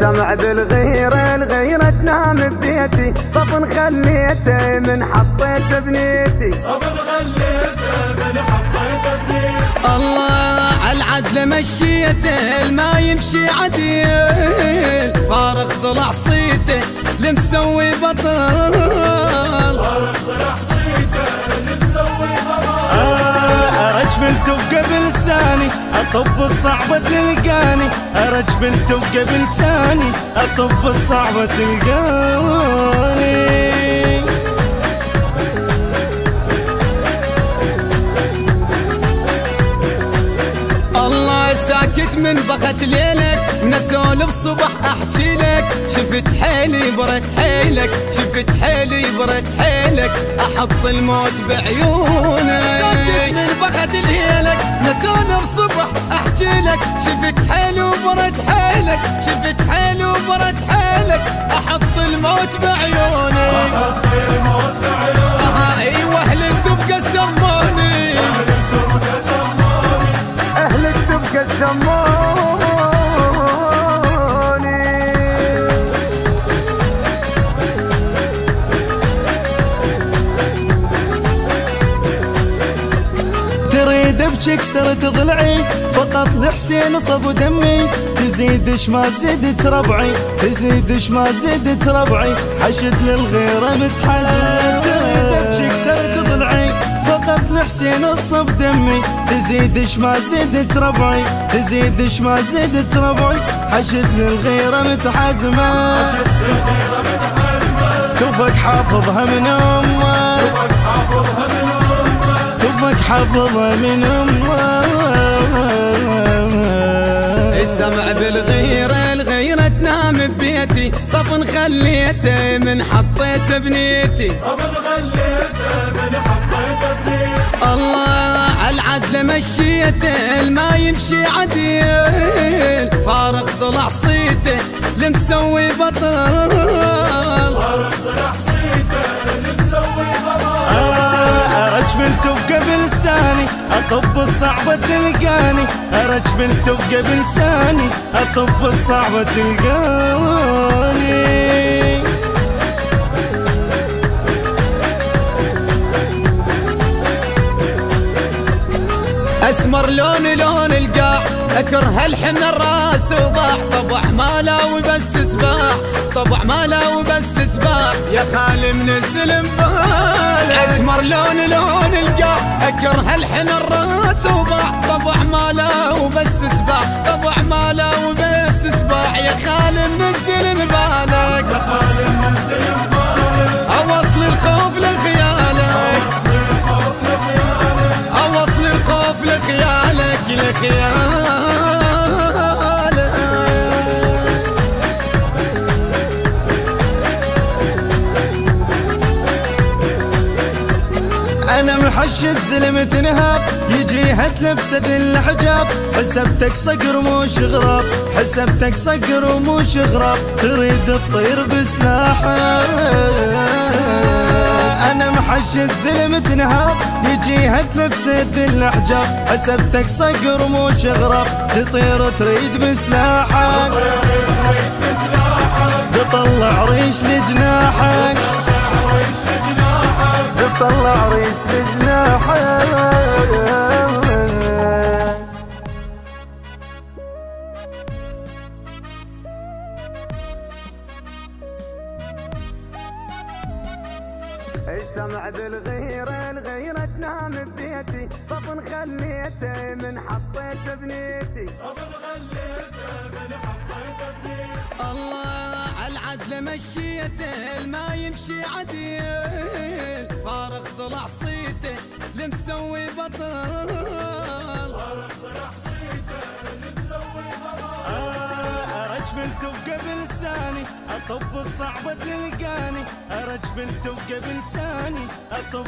السمع بالغيرة الغيرة تنام ببيتي صفن خليته من حطيت بنيتي صفن خليته من حطيت بنيتي. الله عالعدل مشيته الما يمشي عديل فارغ ضلع صيته لمسوي بطل فارغ ضلع صيته لمسوي بطل. ارجفلت وقبل لساني اطب الصعبة تلقاني ارجفلت وقبل لساني اطب الصعبة تلقاني. ساكت من بخت ليلك من اسولف صبح احكي لك شفت حيلي برت حيلك شفت حيلي برت حيلك احط الموت بعيونك. ساكت من بخت ليلك من اسولف صبح احكي لك شفت حيلي وبرت حيلك شفت حيلي وبرت حيلك احط الموت بعيونك. احط الموت بعيونك. ايوه اهل الدبقه سموني أهل الدبقة سموني. تريد ابكي كسرت ضلعي فقط لحسين صب دمي تزيدش ما زدت ربعي تزيدش ما زدت ربعي حشد للغيرة متحزن. تريد ابكي كسرت ضلعي فقط لحسين صب دمي تزيدش ما زدت ربعي تزيدش ما زدت ربعي حشد للغيرة متحزمة. كفك حافظها من امك كفك حافظها من امك. السمع بالغيرة الغيرة تنام ببيتي صفن خليته من حطيت بنيتي صفن خليته من حطيت بنيتي. الله عالعدل مشيته الما يمشي عديل فارغ ضلع صيته لمسوي بطل فارغ ضلع صيته لمسوي بطل. ارجفلت وقبل لساني اطب الصعبة تلقاني ارجفلت وقبل لساني اطب الصعبة تلقاني. اسمر لون القاع اكره الحن الراس وضاع طبع ماله بس سباع طبع ماله وبس سباع يا خالي منزل مبال. اسمر لون القاع اكره الحن الراس وضاع طبع ماله وبس سباع طبع ماله وبس سباع يا خالي منزل مبالك يا خالي منزل مبالك. اوصل الخوف لخيالك اوصل الخوف لخيالك لخيالك. انا محشد زلمة نهاب يجيها تلبسه الحجاب حسبتك صقر مو شغراب حسبتك صقر ومو شغراب تريد تطير بسلاحك. انا محشد زلمة نهاب يجيها تلبسه الحجاب حسبتك صقر ومو شغراب تطير تريد بسلاحك تطلع ريش لجناحك تطلع ريش لجناحك. السمع بالغيرة الغيرة تنام ببيتي صفن خليته من حطيت بنيتي صفن خليته من حطيت بنيتي. الله عالعدل مشيته الما يمشي عديل فارغ ضلع صيته لمسوي بطل فارغ ضلع صيته لمسوي بطل. ارجفلت وقبل لساني اطب الصعبة تلقاني ارجفلت وقبل لساني اطب